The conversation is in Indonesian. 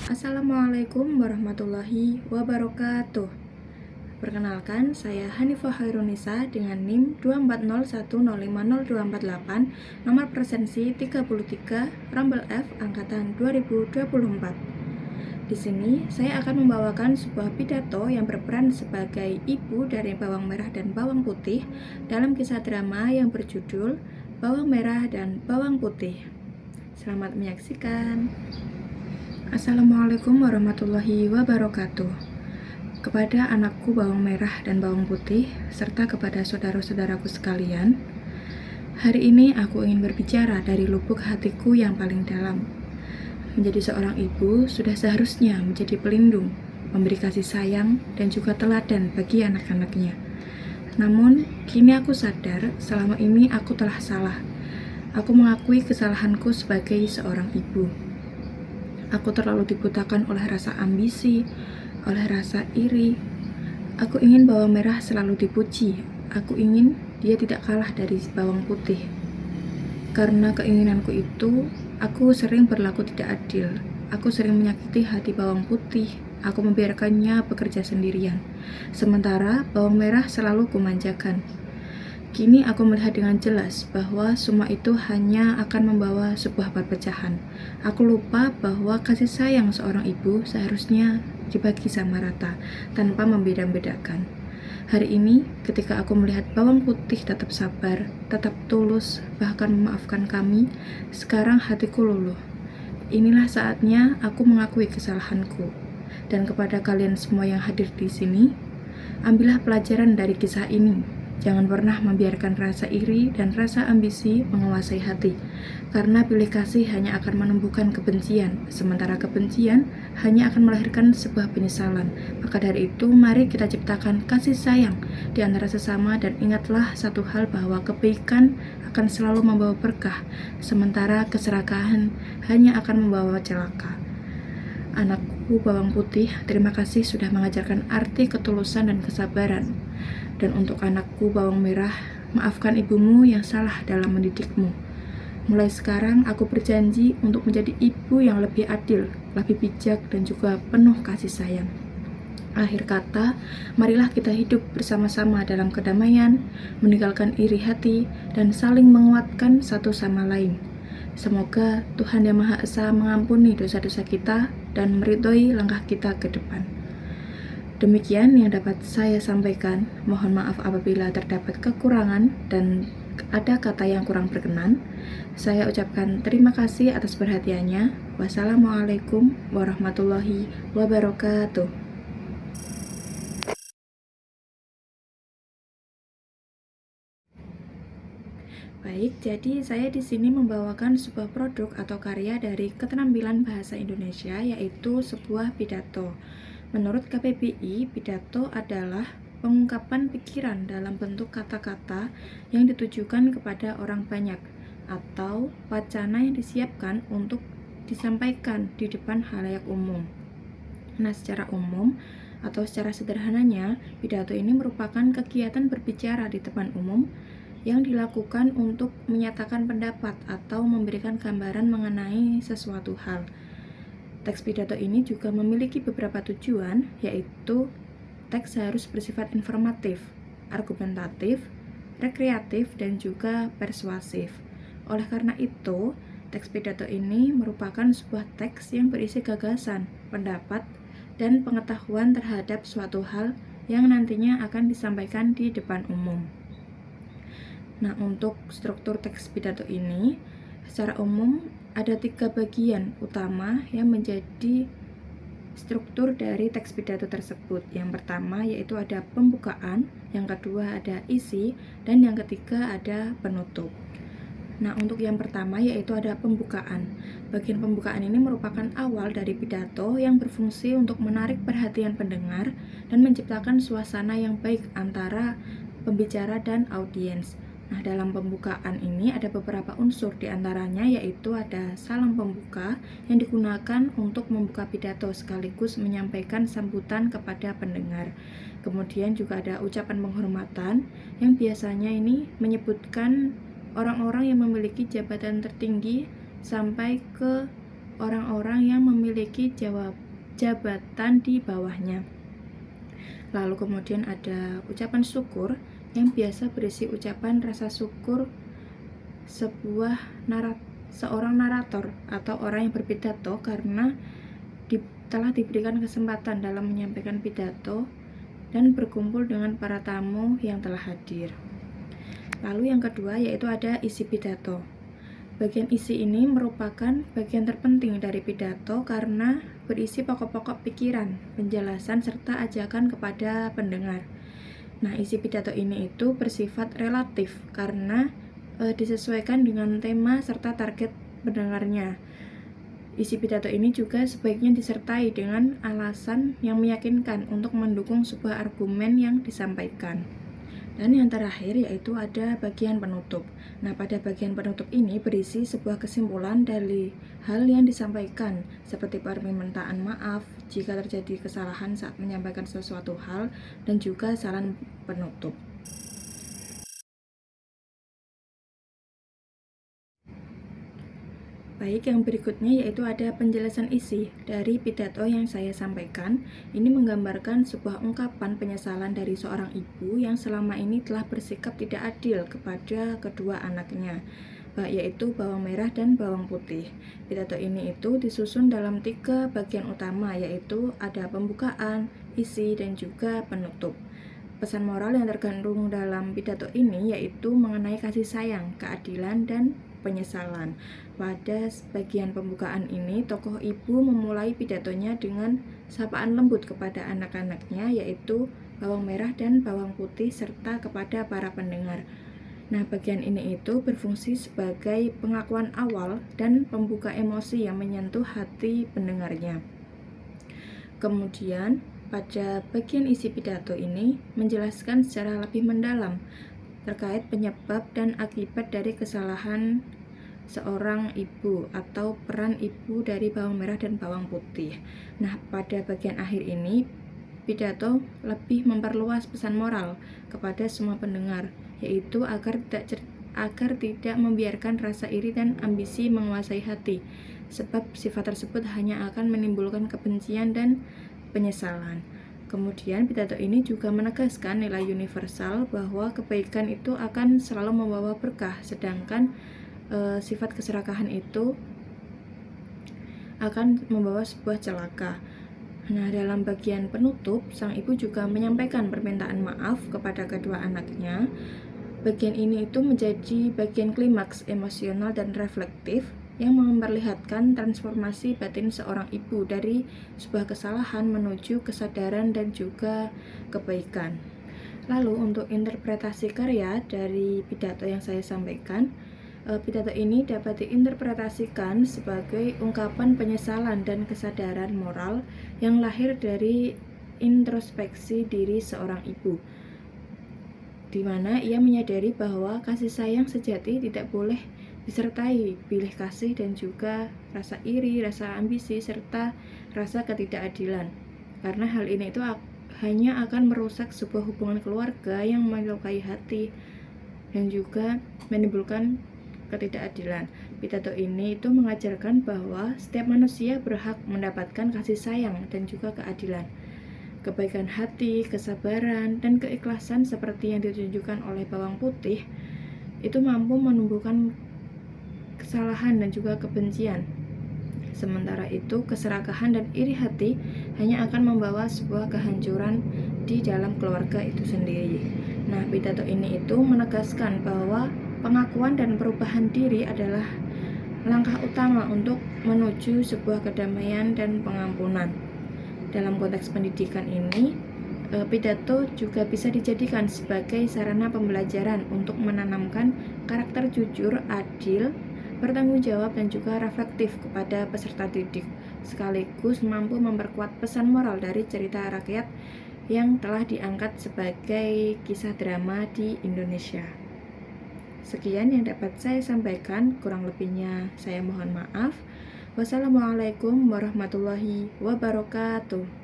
Assalamualaikum warahmatullahi wabarakatuh. Perkenalkan, saya Hanifah Hairunisa dengan NIM 240105024, nomor presensi 33, Rumble F, angkatan 2024. Di sini, saya akan membawakan sebuah pidato yang berperan sebagai ibu dari bawang merah dan bawang putih dalam kisah drama yang berjudul Bawang Merah dan Bawang Putih. Selamat menyaksikan. Assalamualaikum warahmatullahi wabarakatuh. Kepada anakku bawang merah dan bawang putih, serta kepada saudara-saudaraku sekalian, hari ini aku ingin berbicara dari lubuk hatiku yang paling dalam. Menjadi seorang ibu sudah seharusnya menjadi pelindung, memberi kasih sayang, dan juga teladan bagi anak-anaknya. Namun, kini aku sadar selama ini aku telah salah. Aku mengakui kesalahanku sebagai seorang ibu. Aku terlalu dibutakan oleh rasa ambisi, oleh rasa iri. Aku ingin bawang merah selalu dipuji. Aku ingin dia tidak kalah dari bawang putih. Karena keinginanku itu, aku sering berlaku tidak adil. Aku sering menyakiti hati bawang putih. Aku membiarkannya bekerja sendirian. Sementara bawang merah selalu kumanjakan. Kini aku melihat dengan jelas bahwa semua itu hanya akan membawa sebuah perpecahan. Aku lupa bahwa kasih sayang seorang ibu seharusnya dibagi sama rata, tanpa membeda-bedakan. Hari ini, ketika aku melihat bawang putih tetap sabar, tetap tulus, bahkan memaafkan kami, sekarang hatiku luluh. Inilah saatnya aku mengakui kesalahanku. Dan kepada kalian semua yang hadir di sini, ambillah pelajaran dari kisah ini. Jangan pernah membiarkan rasa iri dan rasa ambisi menguasai hati, karena pilih kasih hanya akan menumbuhkan kebencian, sementara kebencian hanya akan melahirkan sebuah penyesalan. Maka dari itu, mari kita ciptakan kasih sayang di antara sesama, dan ingatlah satu hal bahwa kebaikan akan selalu membawa berkah, sementara keserakahan hanya akan membawa celaka. Anakku bawang putih, terima kasih sudah mengajarkan arti ketulusan dan kesabaran. Dan untuk anakku bawang merah, maafkan ibumu yang salah dalam mendidikmu. Mulai sekarang aku berjanji untuk menjadi ibu yang lebih adil, lebih bijak, dan juga penuh kasih sayang. Akhir kata, marilah kita hidup bersama-sama dalam kedamaian, meninggalkan iri hati, dan saling menguatkan satu sama lain. Semoga Tuhan Yang Maha Esa mengampuni dosa-dosa kita dan meridhoi langkah kita ke depan. Demikian yang dapat saya sampaikan. Mohon maaf apabila terdapat kekurangan dan ada kata yang kurang berkenan. Saya ucapkan terima kasih atas perhatiannya. Wassalamualaikum warahmatullahi wabarakatuh. Baik, jadi saya di sini membawakan sebuah produk atau karya dari Keterampilan Bahasa Indonesia, yaitu sebuah pidato. Menurut KPBI, pidato adalah pengungkapan pikiran dalam bentuk kata-kata yang ditujukan kepada orang banyak atau wacana yang disiapkan untuk disampaikan di depan halayak umum. Nah, secara umum atau secara sederhananya, pidato ini merupakan kegiatan berbicara di depan umum yang dilakukan untuk menyatakan pendapat atau memberikan gambaran mengenai sesuatu hal. Teks pidato ini juga memiliki beberapa tujuan, yaitu teks harus bersifat informatif, argumentatif, rekreatif, dan juga persuasif. Oleh karena itu, teks pidato ini merupakan sebuah teks yang berisi gagasan, pendapat, dan pengetahuan terhadap suatu hal yang nantinya akan disampaikan di depan umum. Nah, untuk struktur teks pidato ini, secara umum ada 3 bagian utama yang menjadi struktur dari teks pidato tersebut. Yang pertama yaitu ada pembukaan, yang kedua ada isi, dan yang ketiga ada penutup. Nah, untuk yang pertama yaitu ada pembukaan. Bagian pembukaan ini merupakan awal dari pidato yang berfungsi untuk menarik perhatian pendengar dan menciptakan suasana yang baik antara pembicara dan audiens. Nah, dalam pembukaan ini ada beberapa unsur, diantaranya yaitu ada salam pembuka yang digunakan untuk membuka pidato sekaligus menyampaikan sambutan kepada pendengar. Kemudian juga ada ucapan penghormatan yang biasanya ini menyebutkan orang-orang yang memiliki jabatan tertinggi sampai ke orang-orang yang memiliki jabatan di bawahnya. Lalu kemudian ada ucapan syukur yang biasa berisi ucapan rasa syukur seorang narator atau orang yang berpidato karena telah diberikan kesempatan dalam menyampaikan pidato dan berkumpul dengan para tamu yang telah hadir. Lalu yang kedua yaitu ada isi pidato. Bagian isi ini merupakan bagian terpenting dari pidato karena berisi pokok-pokok pikiran, penjelasan, serta ajakan kepada pendengar. Nah, isi pidato ini itu bersifat relatif karena disesuaikan dengan tema serta target pendengarnya. Isi pidato ini juga sebaiknya disertai dengan alasan yang meyakinkan untuk mendukung sebuah argumen yang disampaikan. Dan yang terakhir yaitu ada bagian penutup. Nah, pada bagian penutup ini berisi sebuah kesimpulan dari hal yang disampaikan, seperti permintaan maaf jika terjadi kesalahan saat menyampaikan sesuatu hal, dan juga saran penutup. Baik, yang berikutnya yaitu ada penjelasan isi dari pidato yang saya sampaikan. Ini menggambarkan sebuah ungkapan penyesalan dari seorang ibu yang selama ini telah bersikap tidak adil kepada kedua anaknya, yaitu bawang merah dan bawang putih. Pidato ini itu disusun dalam 3 bagian utama, yaitu ada pembukaan, isi, dan juga penutup. Pesan moral yang terkandung dalam pidato ini yaitu mengenai kasih sayang, keadilan, dan penyesalan. Pada bagian pembukaan ini, tokoh ibu memulai pidatonya dengan sapaan lembut kepada anak-anaknya, yaitu bawang merah dan bawang putih, serta kepada para pendengar. Nah, bagian ini itu berfungsi sebagai pengakuan awal dan pembuka emosi yang menyentuh hati pendengarnya. Kemudian, pada bagian isi pidato ini menjelaskan secara lebih mendalam terkait penyebab dan akibat dari kesalahan seorang ibu atau peran ibu dari bawang merah dan bawang putih. Nah, pada bagian akhir ini pidato lebih memperluas pesan moral kepada semua pendengar, yaitu agar tidak membiarkan rasa iri dan ambisi menguasai hati, sebab sifat tersebut hanya akan menimbulkan kebencian dan penyesalan. Kemudian pidato ini juga menegaskan nilai universal bahwa kebaikan itu akan selalu membawa berkah, sedangkan sifat keserakahan itu akan membawa sebuah celaka. Nah, dalam bagian penutup, sang ibu juga menyampaikan permintaan maaf kepada kedua anaknya. Bagian ini itu menjadi bagian klimaks emosional dan reflektif yang memperlihatkan transformasi batin seorang ibu dari sebuah kesalahan menuju kesadaran dan juga kebaikan. Lalu untuk interpretasi karya dari pidato yang saya sampaikan, pidato ini dapat diinterpretasikan sebagai ungkapan penyesalan dan kesadaran moral yang lahir dari introspeksi diri seorang ibu, di mana ia menyadari bahwa kasih sayang sejati tidak boleh disertai pilih kasih dan juga rasa iri, rasa ambisi, serta rasa ketidakadilan. Karena hal ini itu hanya akan merusak sebuah hubungan keluarga yang melukai hati dan juga menimbulkan ketidakadilan. Pidato ini itu mengajarkan bahwa setiap manusia berhak mendapatkan kasih sayang dan juga keadilan. Kebaikan hati, kesabaran, dan keikhlasan seperti yang ditunjukkan oleh bawang putih itu mampu menumbuhkan kesalahan dan juga kebencian. Sementara itu, keserakahan dan iri hati hanya akan membawa sebuah kehancuran di dalam keluarga itu sendiri. Nah, pidato ini itu menegaskan bahwa pengakuan dan perubahan diri adalah langkah utama untuk menuju sebuah kedamaian dan pengampunan. Dalam konteks pendidikan ini, pidato juga bisa dijadikan sebagai sarana pembelajaran untuk menanamkan karakter jujur, adil, bertanggung jawab, dan juga reflektif kepada peserta didik, sekaligus mampu memperkuat pesan moral dari cerita rakyat yang telah diangkat sebagai kisah drama di Indonesia. Sekian yang dapat saya sampaikan, kurang lebihnya saya mohon maaf. Wassalamualaikum warahmatullahi wabarakatuh.